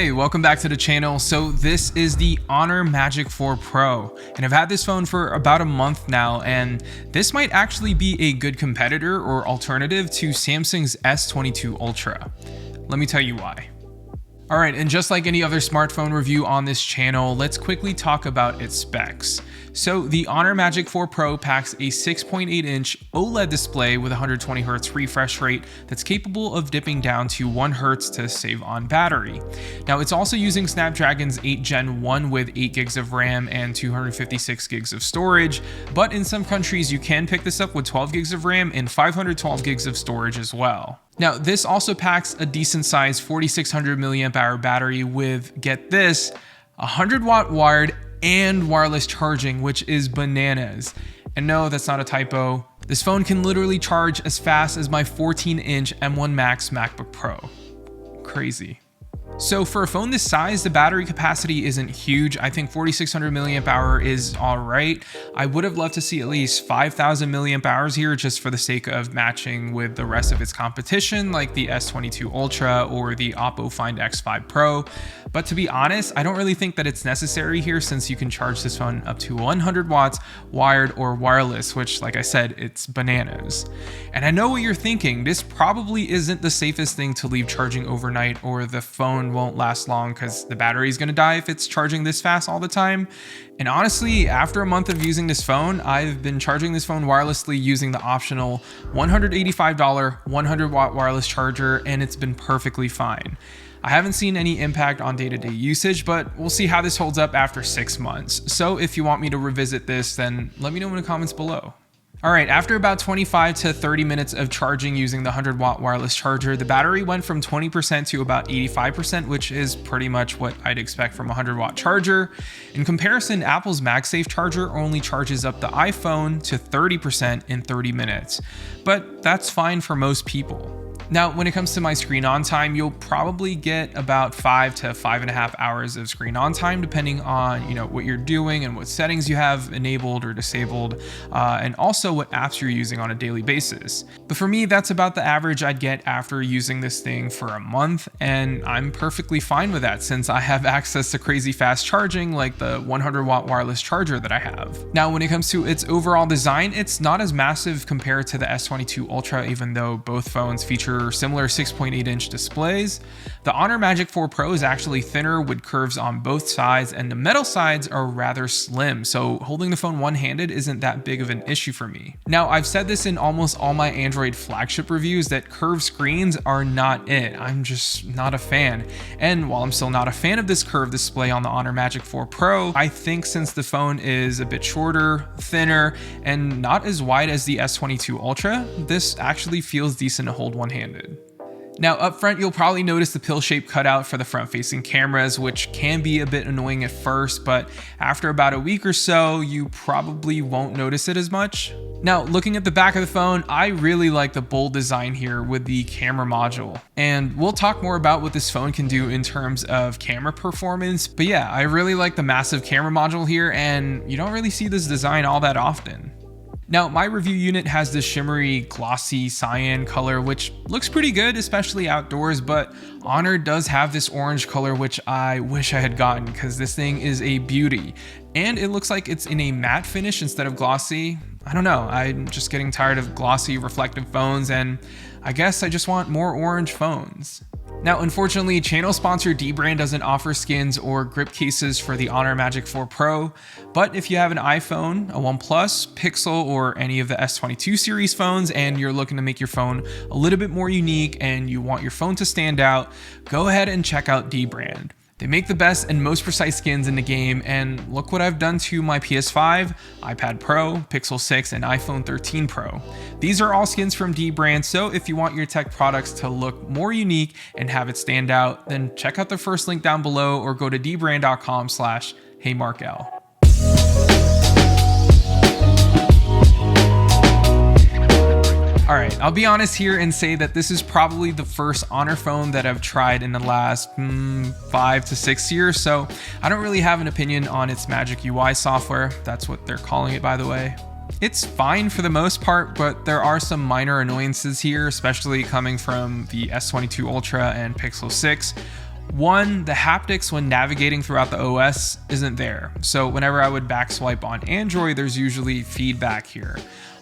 Hey, welcome back to the channel. So this is the Honor Magic 4 Pro, and I've had this phone for about a month now, and this might actually be a good competitor or alternative to Samsung's S22 Ultra. Let me tell you why. Alright, and just like any other smartphone review on this channel, let's quickly talk about its specs. So the Honor Magic 4 Pro packs a 6.8-inch OLED display with 120Hz refresh rate that's capable of dipping down to 1Hz to save on battery. Now it's also using Snapdragon's 8 Gen 1 with 8 gigs of RAM and 256 gigs of storage, but in some countries you can pick this up with 12 gigs of RAM and 512 gigs of storage as well. Now this also packs a decent sized 4600 mAh battery with, get this, 100-watt wired and wireless charging, which is bananas. And no, that's not a typo. This phone can literally charge as fast as my 14-inch M1 Max MacBook Pro. Crazy. So for a phone this size, the battery capacity isn't huge. I think 4600 mAh is all right. I would have loved to see at least 5000 mAh here just for the sake of matching with the rest of its competition like the S22 Ultra or the Oppo Find X5 Pro. But to be honest, I don't really think that it's necessary here since you can charge this phone up to 100 watts wired or wireless, which like I said, it's bananas. And I know what you're thinking, this probably isn't the safest thing to leave charging overnight, or the phone won't last long because the battery is going to die if it's charging this fast all the time. And honestly, after a month of using this phone, I've been charging this phone wirelessly using the optional $185 100-watt wireless charger, and it's been perfectly fine. I haven't seen any impact on day-to-day usage, but we'll see how this holds up after 6 months. So if you want me to revisit this, then let me know in the comments below. Alright, after about 25 to 30 minutes of charging using the 100-watt wireless charger, the battery went from 20% to about 85%, which is pretty much what I'd expect from a 100-watt charger. In comparison, Apple's MagSafe charger only charges up the iPhone to 30% in 30 minutes, but that's fine for most people. Now, when it comes to my screen on time, you'll probably get about 5 to 5.5 hours of screen on time, depending on what you're doing and what settings you have enabled or disabled, and also what apps you're using on a daily basis. But for me, that's about the average I'd get after using this thing for a month, and I'm perfectly fine with that since I have access to crazy fast charging like the 100-watt wireless charger that I have. Now, when it comes to its overall design, it's not as massive compared to the S22 Ultra, even though both phones feature similar 6.8-inch displays. The Honor Magic 4 Pro is actually thinner with curves on both sides, and the metal sides are rather slim, so holding the phone one-handed isn't that big of an issue for me. Now, I've said this in almost all my Android flagship reviews that curved screens are not it. I'm just not a fan. And while I'm still not a fan of this curved display on the Honor Magic 4 Pro, I think since the phone is a bit shorter, thinner, and not as wide as the S22 Ultra, this actually feels decent to hold one-handed. Now up front, you'll probably notice the pill-shaped cutout for the front-facing cameras, which can be a bit annoying at first, but after about a week or so, you probably won't notice it as much. Now, looking at the back of the phone, I really like the bold design here with the camera module. And we'll talk more about what this phone can do in terms of camera performance, but yeah, I really like the massive camera module here, and you don't really see this design all that often. Now, my review unit has this shimmery, glossy cyan color, which looks pretty good, especially outdoors, but Honor does have this orange color, which I wish I had gotten because this thing is a beauty. And it looks like it's in a matte finish instead of glossy. I don't know, I'm just getting tired of glossy, reflective phones, and I guess I just want more orange phones. Now, unfortunately, channel sponsor Dbrand doesn't offer skins or grip cases for the Honor Magic 4 Pro, but if you have an iPhone, a OnePlus, Pixel, or any of the S22 series phones, and you're looking to make your phone a little bit more unique and you want your phone to stand out, go ahead and check out Dbrand. They make the best and most precise skins in the game, and look what I've done to my PS5, iPad Pro, Pixel 6, and iPhone 13 Pro. These are all skins from Dbrand, so if you want your tech products to look more unique and have it stand out, then check out the first link down below or go to dbrand.com/heymarkel. Alright, I'll be honest here and say that this is probably the first Honor phone that I've tried in the last 5 to 6 years, so I don't really have an opinion on its Magic UI software. That's what they're calling it, by the way. It's fine for the most part, but there are some minor annoyances here, especially coming from the S22 Ultra and Pixel 6. One, the haptics when navigating throughout the OS isn't there. So whenever I would back swipe on Android, there's usually feedback here.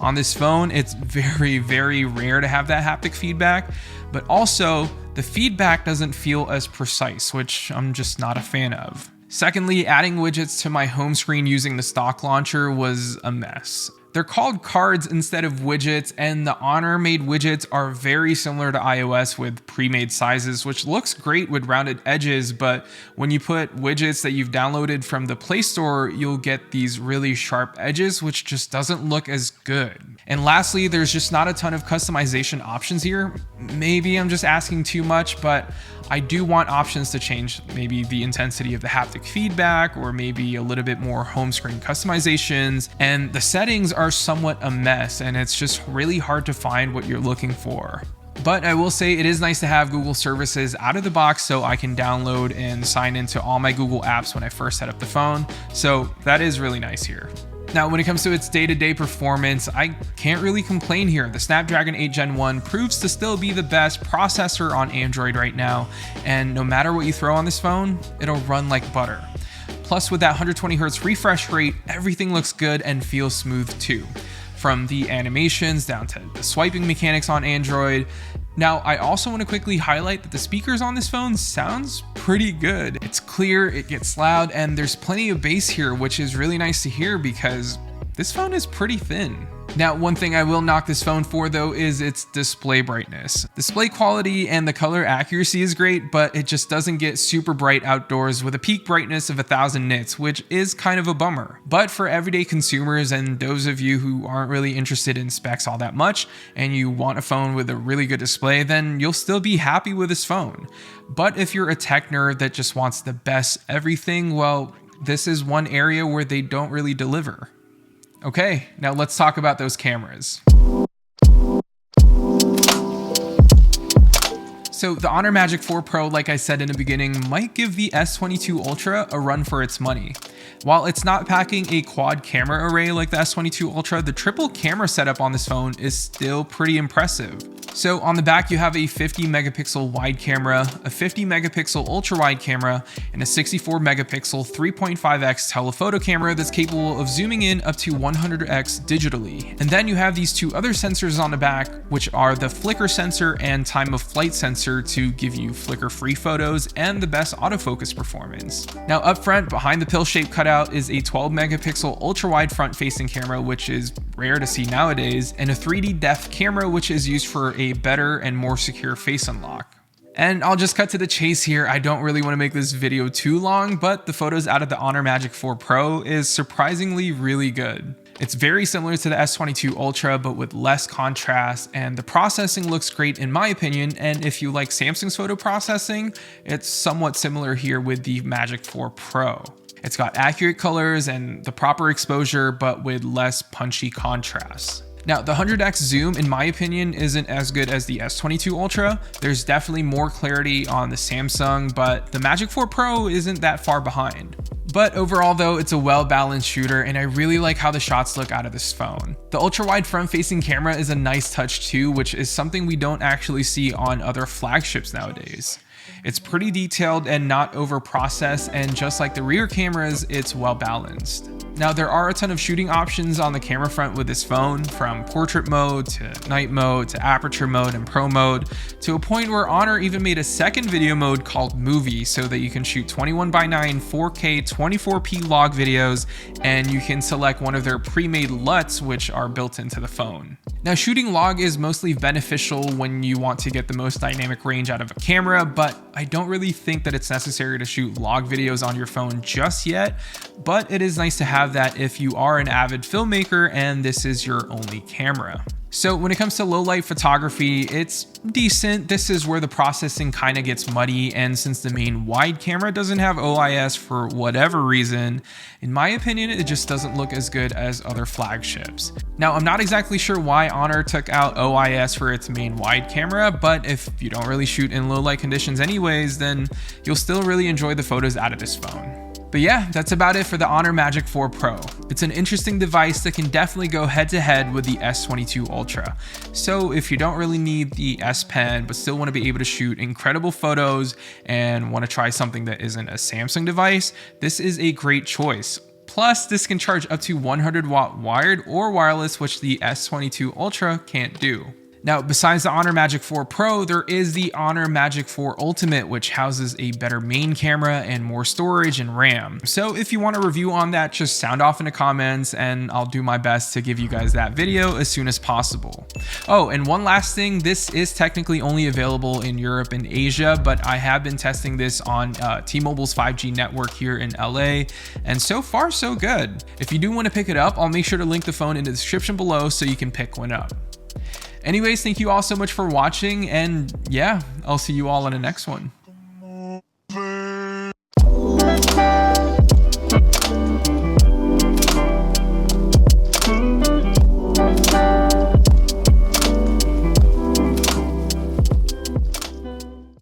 On this phone, it's very, very rare to have that haptic feedback, but also the feedback doesn't feel as precise, which I'm just not a fan of. Secondly, adding widgets to my home screen using the stock launcher was a mess. They're called cards instead of widgets, and the Honor made widgets are very similar to iOS with pre-made sizes, which looks great with rounded edges, but when you put widgets that you've downloaded from the Play Store, you'll get these really sharp edges, which just doesn't look as good. And lastly, there's just not a ton of customization options here. Maybe I'm just asking too much, but I do want options to change maybe the intensity of the haptic feedback, or maybe a little bit more home screen customizations. And the settings are somewhat a mess, and it's just really hard to find what you're looking for. But I will say it is nice to have Google services out of the box so I can download and sign into all my Google apps when I first set up the phone. So that is really nice here. Now, when it comes to its day-to-day performance, I can't really complain here. The Snapdragon 8 Gen 1 proves to still be the best processor on Android right now, and no matter what you throw on this phone, it'll run like butter. Plus, with that 120Hz refresh rate, everything looks good and feels smooth too. From the animations down to the swiping mechanics on Android. Now, I also want to quickly highlight that the speakers on this phone sounds pretty good. It's clear, it gets loud, and there's plenty of bass here, which is really nice to hear because this phone is pretty thin. Now, one thing I will knock this phone for though is its display brightness. Display quality and the color accuracy is great, but it just doesn't get super bright outdoors with a peak brightness of 1000 nits, which is kind of a bummer. But for everyday consumers and those of you who aren't really interested in specs all that much, and you want a phone with a really good display, then you'll still be happy with this phone. But if you're a tech nerd that just wants the best everything, well, this is one area where they don't really deliver. Okay, now let's talk about those cameras. So the Honor Magic 4 Pro, like I said in the beginning, might give the S22 Ultra a run for its money. While it's not packing a quad camera array like the S22 Ultra, the triple camera setup on this phone is still pretty impressive. So on the back, you have a 50 megapixel wide camera, a 50 megapixel ultra wide camera, and a 64 megapixel 3.5x telephoto camera that's capable of zooming in up to 100x digitally. And then you have these two other sensors on the back, which are the flicker sensor and time of flight sensor to give you flicker-free photos and the best autofocus performance. Now up front, behind the pill-shaped cutout is a 12 megapixel ultra-wide front-facing camera, which is rare to see nowadays, and a 3D depth camera, which is used for a better and more secure face unlock. And I'll just cut to the chase here. I don't really want to make this video too long, but the photos out of the Honor Magic 4 Pro is surprisingly really good. It's very similar to the S22 Ultra, but with less contrast, and the processing looks great in my opinion, and if you like Samsung's photo processing, it's somewhat similar here with the Magic 4 Pro. It's got accurate colors and the proper exposure, but with less punchy contrast. Now, the 100x zoom, in my opinion, isn't as good as the S22 Ultra. There's definitely more clarity on the Samsung, but the Magic 4 Pro isn't that far behind. But overall though, it's a well-balanced shooter, and I really like how the shots look out of this phone. The ultra-wide front-facing camera is a nice touch too, which is something we don't actually see on other flagships nowadays. It's pretty detailed and not over-processed, and just like the rear cameras, it's well-balanced. Now, there are a ton of shooting options on the camera front with this phone, from portrait mode to night mode to aperture mode and pro mode, to a point where Honor even made a second video mode called Movie so that you can shoot 21:9 4K 24p log videos, and you can select one of their pre-made LUTs, which are built into the phone. Now, shooting log is mostly beneficial when you want to get the most dynamic range out of a camera, but I don't really think that it's necessary to shoot log videos on your phone just yet, but it is nice to have that if you are an avid filmmaker and this is your only camera. So when it comes to low light photography, it's decent. This is where the processing kind of gets muddy, and since the main wide camera doesn't have OIS for whatever reason, in my opinion, it just doesn't look as good as other flagships. Now, I'm not exactly sure why Honor took out OIS for its main wide camera, but if you don't really shoot in low light conditions anyways, then you'll still really enjoy the photos out of this phone. But yeah, that's about it for the Honor Magic 4 Pro. It's an interesting device that can definitely go head to head with the S22 Ultra. So if you don't really need the S Pen, but still want to be able to shoot incredible photos and want to try something that isn't a Samsung device, this is a great choice. Plus, this can charge up to 100 watt wired or wireless, which the S22 Ultra can't do. Now, besides the Honor Magic 4 Pro, there is the Honor Magic 4 Ultimate, which houses a better main camera and more storage and RAM. So if you want a review on that, just sound off in the comments and I'll do my best to give you guys that video as soon as possible. Oh, and one last thing, this is technically only available in Europe and Asia, but I have been testing this on T-Mobile's 5G network here in LA, and so far so good. If you do want to pick it up, I'll make sure to link the phone in the description below so you can pick one up. Anyways, thank you all so much for watching, and yeah, I'll see you all in the next one.